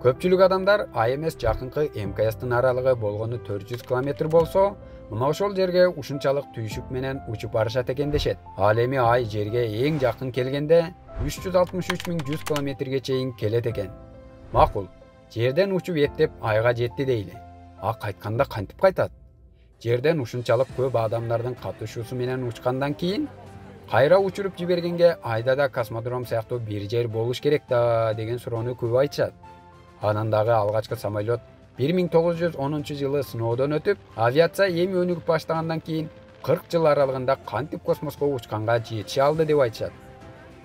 Көпчүлүк адамдар ай эмес жакынкы МКСтин аралыгы болгону 400 км болсо, мына ошол жерге ушунчалык түйшүк менен учуп барышат экен дешет. Ал эми ай жерге эң жакын келгенде 363.100 км чейин келет экен. Макул, жерден учуп эптеп айга жетти дейли. А кайтканда кантип кайтат? Жерден ушунчалык көп адамдардын катышуусу менен учкандан кийин кайра учуруп жибергенге айда да космодром сыяктуу бир жер болуш керек да деген суроону көп айтышат. Анан дагы алгачкы самолет 1910 жылы сыноодон өтүп, авиация эми өнүгүп баштагандан кийин 40 жыл аралыгында кантип космоско учканга жетише алды деп айтышат.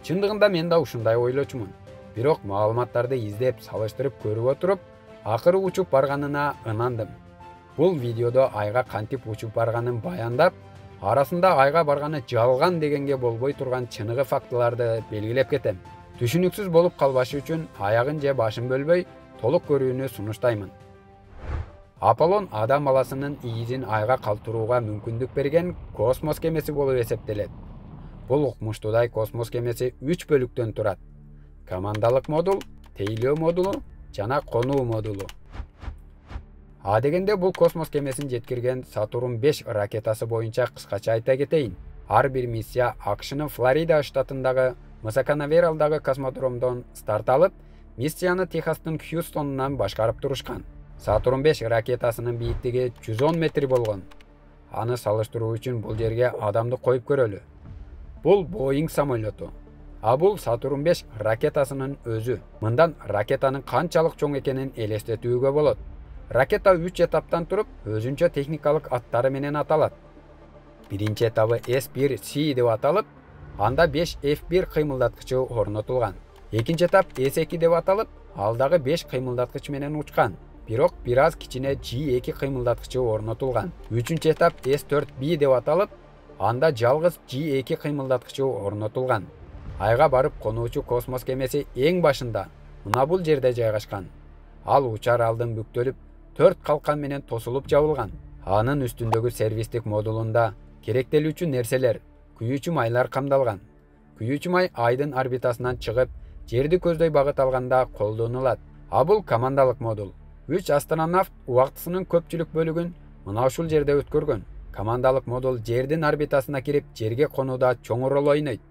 Чындыгында мен да ушундай ойлочумун. Бирок маалыматтарды издеп, салыштырып көрүп отуруп, акыры учуп барганына ынандым. Бул видеодо айга кантип учуп барганын баяндап, арасында айга барганы жалган дегенге болбой турган чыныгы фактыларды белгилеп кетем. Түшүнүксүз болуп калбашы үчүн аягын же башын бөлбөй толук көрүүнү сунуштаймын. Аполлон адам баласынын ийизин айга калтырууга мүмкүндүк берген космос кемеси болуп эсептелет. Бул укмуштуудай космос кемеси 3 бөлүктөн турат. Командалык модул, тейлөө модулу жана конуу модулу. А дегенде бул космос кемесин жеткирген Сатурн 5 ракетасы боюнча кыскача айта кетейин. Ар бир миссия АКШнын Флорида штатындагы Мусаканавералдагы космодромдон старт алып, миссияны Техастын Хьюстонунан башкарып турушкан. Сатурн 5 ракетасынын бийиктиги 110 метр болгон. Аны салыштыруу үчүн бул жерге адамды коюп көрөлү. Бул Боeing самолету. А бул Сатурн 5 ракетасынын өзү. Мындан ракетанын канчалык чоң экенин элестетүүгө болот. Ракета 3 этаптан туруп, өзүнчө техникалык аттары менен аталат. Биринчи этабы S1C деп аталып, анда 5 F1 кыймылдаткычы орнотулган. Экинчи этап S2 деп аталып, ал дагы 5 кыймылдаткыч менен учкан. Бирок бир аз кичине G2 кыймылдаткычы орнотулган. Үчүнчү этап S4B деп аталып, анда жалгыз G2 кыймылдаткычы орнотулган. Айга барып конуучу космос кемеси эң башында, мына бул жерде жайгашкан. Ал учар алдын бүктөлүп, 4 калкан менен тосулуп жабылган. Анын үстүндөгү сервистик модулунда керектелүүчү нерселер, күйүүчү майлар камдалган. Күйүүчү май айдын орбитасынан чыгып, жерди көздөй багыт алганда колдонулат. А бул командалык модул. 3 астронавт убактысынын көпчүлүк бөлүгүн мына ушул жерде өткөргөн. Командалык модул жердин орбитасына кирип, жерге конууда чоң роль ойнойт.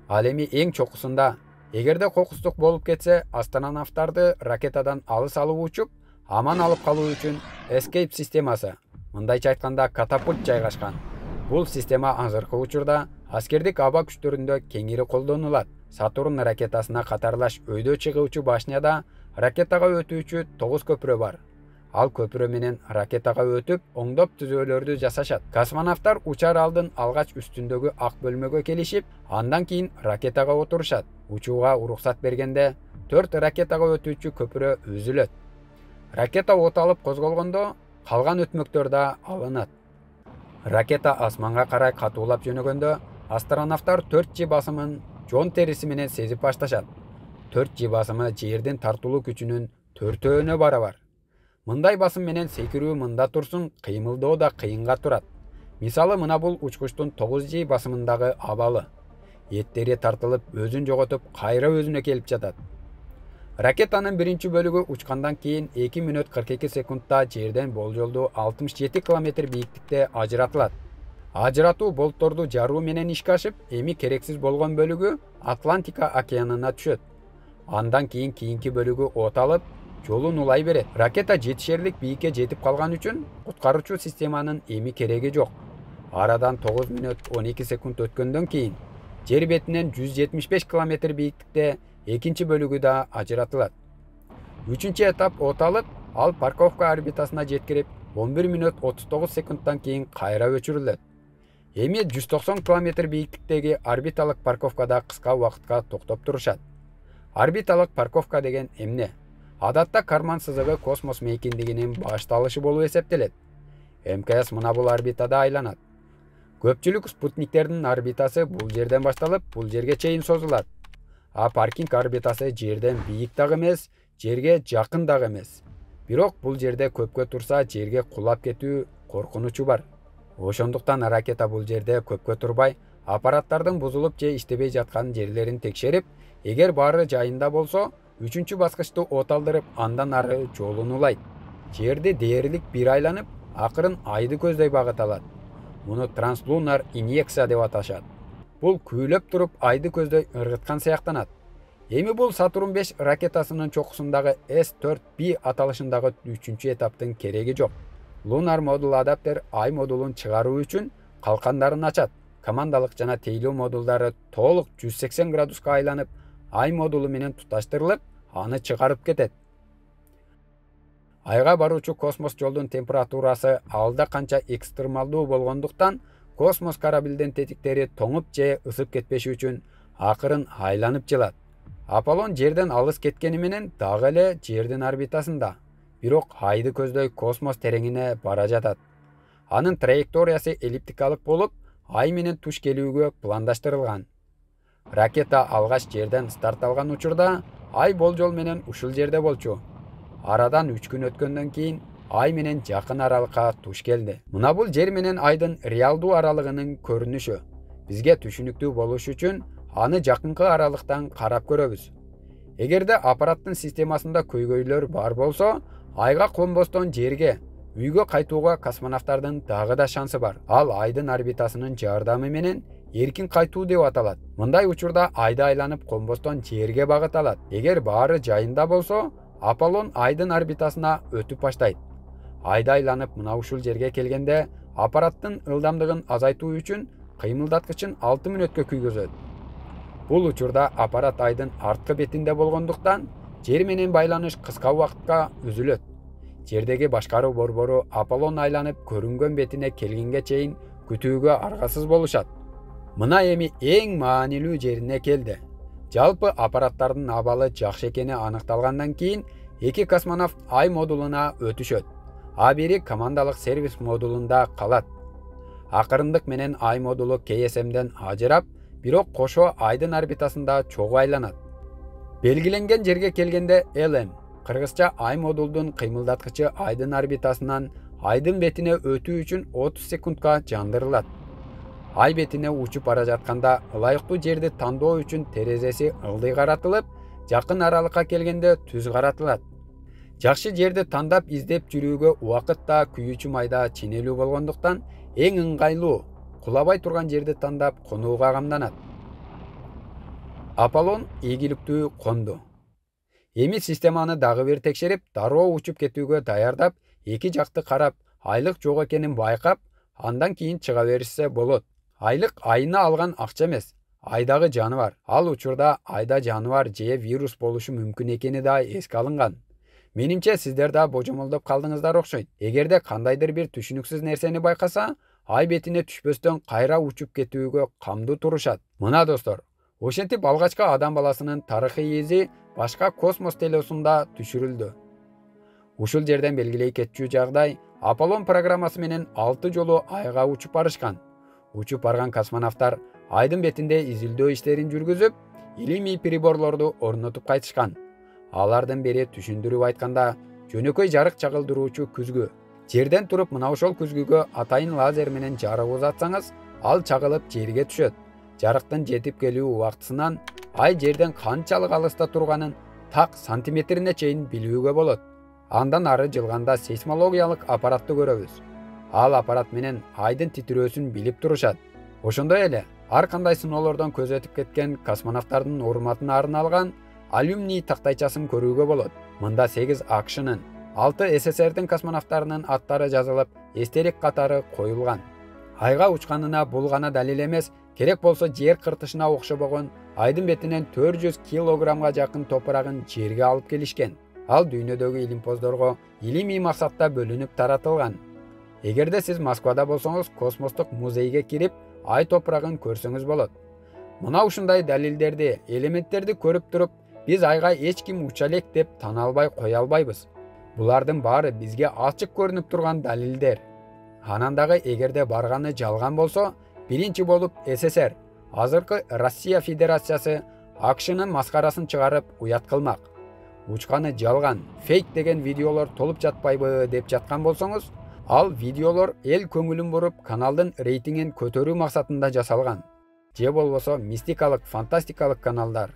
Ал эми эң чокусунда, эгерде кокустук болуп кетсе, астронавттарды ракетадан алыс алып учуп, аман алып калуу үчүн Escape системасы, мындайча айтканда катапульт жайгашкан. Бул система азыркы учурда аскердик аба күчтөрүндө кеңири колдонулат. Сатурн ракетасына катарлаш өйдө чыгуучу башняда ракетага өтүүчү 9 көпүрө бар. Ал көпүрө менен ракетага өтүп, оңдоп түзөөлөрдү жасашат. Космонавттар учар алдын алгач үстүндөгү ак бөлмөгө келишип, андан кийин ракетага отурушат. Учууга уруксат бергенде 4 ракетага өтүүчү көпүрө үзүлөт. Ракета от алып козголгондо, калган өтмөктөр да алынат. Ракета асманга карай катуулап жөнөгөндө, астронавттар 4G басымын жон териси менен сезип башташат. 4G басымы жердин тартылуу күчүнүн 4-өөнө барабар. Мындай басым менен секирүү мында турсун, кыймылдоо да кыйынга турат. Мисалы, мына бул учкучтун 9G басымындагы абалы. Эттери тартылып, өзүн жоготуп, кайра өзүнө келип жатат. Ракетанын биринчи бөлүгү учкандан кийин 2 мүнөт 42 секундта жерден болжолдуу 67 км бийиктикте ажыратылат. Ажыратуу болтторду жаруу менен ишке ашып, эми керексиз болгон бөлүгү Атлантика океанына түшөт. Андан кийинки бөлүгү от алып, жолун улай берет. Ракета жетишерлик бийикке жетип калган үчүн куткаруучу системанын эми кереги жок. Арадан 9 мүнөт 12 секунд өткөндөн кийин жер бетинен 175 км бийиктикте экинчи бөлүгү да ажыратылат. Үчүнчү этап от алып, ал парковка орбитасына жеткирип, 11 мүнөт 39 секундтан кийин кайра өчүрүлөт. Эми 190 км бийиктиктеги орбиталык парковкада кыска убакытка токтоп турушат. Орбиталык парковка деген эмне? Адатта карман сызыгы космос мейкиндигинин башталышы болуп эсептелет. МКС мына бул орбитада айланат. Көпчүлүк спутниктердин орбитасы бул жерден башталып, бул жерге чейин созулат. А паркинг орбитасы жерден бийик дагы эмес, жерге жакын дагы эмес. Бирок бул жерде көпкө турса, жерге кулап кетүү коркунучу бар. Ошондуктан ракета бул жерде көпкө турбай, аппараттардын бузулуп же иштебей жаткан жерлерин текшерип, эгер баары жайында болсо, 3 баскычты оталдырып, андан ары жолун улайт. Жерди дээрлик бир айланып, акырын айды көздөй багыт алат. Муну транслунар инъекция деп аташат. Бул күйлөп туруп айды көздөй ыргыткан сыяктанат. Эми бул Сатурн 5 ракетасынын чокусундагы S4B аталышындагы 3-чү этаптын кереги жок. Lunar Module Adapter ай модулун чыгаруу үчүн калкандарын ачат. Командалык жана тейлөө модулдары толук 180 градуска айланып, ай модулу менен туташтырылып, аны чыгарып кетет. Айга баруучу космос жолдун температурасы алда канча экстремалдуу болгондуктан, космос кораблдин тетиктери тоңуп же ысып кетпеши үчүн акырын айланып жылат. Аполлон жерден алыс кеткени менен дагы эле жердин орбитасында, бирок айды көздөй космос тереңине бара жатат. Анын траекториясы эллиптикалык болуп, ай менен туш келүүгө пландаштырылган. Ракета алгаш жерден старт алган учурда, ай болжол менен ушул жерде болчу. Арадан 3 күн өткөндөн кийин ай менен жакын аралыкка туш келди. Мына бул жер менен айдын реалдуу аралыгынын көрүнүшү. Бизге түшүнүктүү болуш үчүн аны жакынкы аралыктан карап көрөбүз. Эгерде аппараттын системасында көйгөйлөр бар болсо, айга конбостон жерге, үйгө кайтууга космонавттардын дагы да шансы бар. Ал айдын орбитасынын жардамы менен эркин кайтуу деп аталат. Мындай учурда айда айланып конбостон жерге багыт алат. Эгер баары жайында болсо, Аполлон айдын орбитасына өтүп баштайт. Айда айланып мына ушул жерге келгенде, аппараттын ылдамдыгын азайтуу үчүн кыймылдаткычын 6 мүнөткө күйгөзөт. Бул учурда аппарат айдын арткы бетинде болгондуктан, жер менен байланыш кыска убакытка үзүлөт. Жердеги башкаруу борбору Аполлон айланып көрүнгөн бетине келгенге чейин күтүүгө аргасыз болушат. Мына эми эң маанилүү жерине келди. Жалпы аппараттардын абалы жакшы экени аныкталгандан кийин, 2 космонавт ай модулуна өтүшөт. А бири командалык сервис модулунда калат. Акырындык менен ай модулу KSM'ден ажырап, бирок кошо айдын орбитасында чогуу айланат. Белгиленген жерге келгенде LM, кыргызча ай модулдун кыймылдаткычы айдын орбитасынан айдын бетине өтүү үчүн 30 секундка жандырылат. Ай бетине учуп бара жатканда ылайыктуу жерди тандоо үчүн терезеси ылдый каратылып, жакын аралыкка келгенде түз каратылат. Жакшы жерди тандап издеп жүрүүгө убакыт да күйүүчү майда ченелүү болгондуктан, эң ыңгайлуу, кулабай турган жерди тандап конууга камданат. Аполлон ийгиликтүү конду. Эми системаны дагы бир текшерип, дароо учуп кетүүгө даярдап, эки жакты карап, айлык жок экенин байкап, андан кийин чыга беришсе болот. Айлык айына алган акча эмес, айдагы жаныбар. Ал учурда айда жаныбар же вирус болушу мүмкүн экени да эске алынган. Менимче сиздер да божомолдоп калдыңыздар окшойт. Эгерде кандайдыр бир түшүнүксүз нерсени байкаса, ай бетине түшпөстөн кайра учуп кетүүгө камдуу турушат. Мына достор, ошентип алгачкы адам баласынын тарыхый изи башка космос телеосунда түшүрүлдү. Ушул жерден белгилей кетчү жагдай, Аполлон программасы менен 6 жолу айга учуп барышкан. Учуп барган космонавттар айдын бетинде изилдөө иштерин жүргүзүп, илимий приборлорду орнотуп кайтышкан. Алардын бири түшүндүрүп айтканда, жөнөкөй жарык чагылдыруучу күзгү. Жерден туруп мына ошол күзгүгө атайын лазер менен жарык узатсаңыз, ал чагылып жерге түшөт. Жарыктын жетип келүү убактысынан ай жерден канчалык алыста турганын так сантиметрине чейин билүүгө болот. Андан ары жылганда сейсмологиялык аппаратты көрөбүз. Ал аппарат менен айдын титирөөсүн билип турушат. Ошондой эле ар кандай сыноолордон көз өтүп кеткен космонавттардын урматына арналган алюмний тактайчасын көрүүгө болот. Мында 8 АКШнын, 6 СССРдин космонавттарынын аттары жазылып, эстелик катары коюлган. Айга учканына бул гана далил эмес, керек болсо жер кыртышына окшобогон айдын бетинен 400 килограммга жакын топурагын жерге алып келишкен. Ал дүйнөдөгү илимпоздорго илимий максатта бөлүнүп таратылган. Эгерде сиз Москвада болсоңуз, космостук музейге кирип, ай топурагын көрсөңүз болот. Мына ушундай далилдерди, элементтерди көрүп туруп, биз айга эч ким уча элек деп тана албай кое албайбыз. Булардын баары бизге ачык көрүнүп турган далилдер. Анан дагы эгерде барганы жалган болсо, биринчи болуп СССР, азыркы Россия Федерациясы АКШнын маскарасын чыгарып уят кылмак. Учканы жалган, фейк деген видеолор толуп жатпайбы деп жаткан болсоңуз, ал видеолор эл көңүлүн буруп, каналдын рейтингин көтөрүү максатында жасалган. Же болбосо мистикалык, фантастикалык каналдар.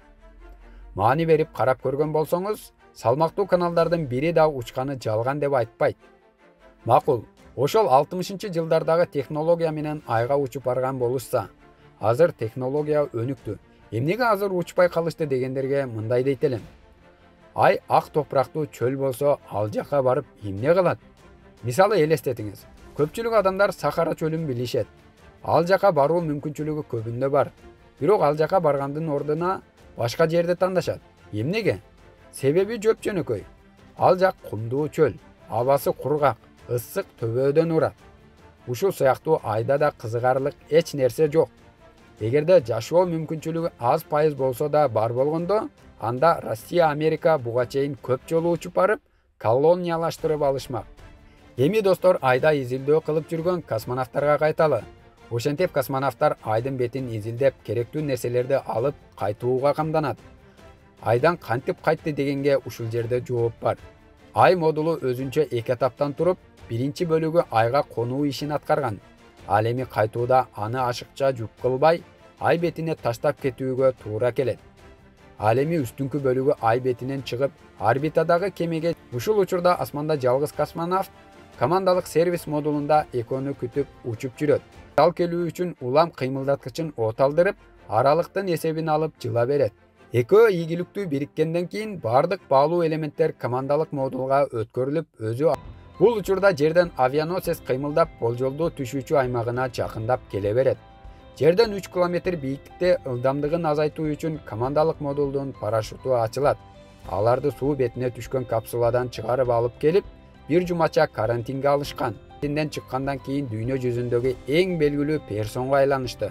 маани берип карап көргөн болсоңуз, салмактуу каналдардын бири да учканы жалган деп айтпайт. Макул, ошол 60-жылдардагы технология менен айга учуп барган болушса, азыр технология өнүктү. Эмнеге азыр учпай калышты дегендерге мындай дейт элем. Ай ак топурактуу чөл болсо, ал жака барып эмне кылат? Мисалы элестетиңиз. Көпчүлүк адамдар Сахара чөлүн билишет. Ал жака баруу мүмкүнчүлүгү көбүндө бар. Бирок ал жака баргандын ордуна башка жерди тандашат. Эмнеге? Себеби жөп-жөнөкөй. Ал жак кумдуу чөл, абасы кургак, ысык төбөдөн урат. Ушул сыяктуу айда да кызыгарлык эч нерсе жок. Эгерде жашоо мүмкүнчүлүгү аз пайыз болсо да бар болгондо, анда Россия, Америка буга чейин көп жолу учуп барып, колониялаштырып алышмак. Эми достор, айда изилдөө кылып жүргөн космонавттарга кайталы. Ошентип космонавттар айдын бетин изилдеп, керектүү нерселерди алып кайтууга камданат. Айдан кантип кайтты дегенге ушул жерде жооп бар. Ай модулу өзүнчө 2 этаптан туруп, биринчи бөлүгү айга конуу ишин аткарган. Ал эми кайтууда аны ашыкча жүк кылбай, ай бетине таштап кетүүгө туура келет. Ал эми үстүнкү бөлүгү ай бетинен чыгып, орбитадагы кемеге. Ушул учурда асманда жалгыз космонавт командалык сервис модулунда экөөнү күтүп учуп жүрөт. Ал келүү үчүн улам кыймылдаткычын оталдырып, аралыктын эсебин алып жыла берет. Экөө ийгиликтүү бириккенден кийин бардык баалуу элементтер командалык модулга өткөрүлүп, өзү бул учурда жерден авианосец кыймылдап, болжолдуу түшүүчү аймагына жакындап келе берет. Жерден 3 километр бийиктикте ылдамдыгын азайтуу үчүн командалык модулдун парашюту ачылат. Аларды суу бетине түшкөн капсуладан чыгарып алып келип, бир жумача карантинге алышкан. Карантинден чыккандан кийин дүйнө жүзүндөгү эң белгилүү персонго айланышты.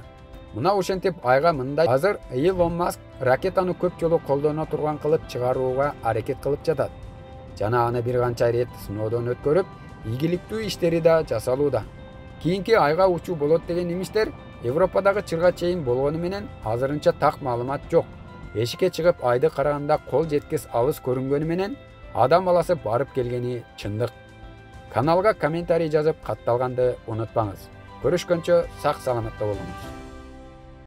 Мына ошентип айга мындай. Азыр Илон Маск ракетаны көп жолу колдоно турган кылып чыгарууга аракет кылып жатат. Жана аны бир канча рет сыноодон өткөрүп, ийгиликтүү иштери да жасалууда. Кийинки айга учуу болот деген имиштер Европадагы чырга чейин болгону менен азырынча так маалымат жок. Эшикке чыгып айды караганда кол жеткис алыс көрүнгөнү менен адам баласы барып келгени чындык. Каналга комментарий жазып, катталганды унутпаңыз. Көрүшкөнчө сак саламатта болуңуз.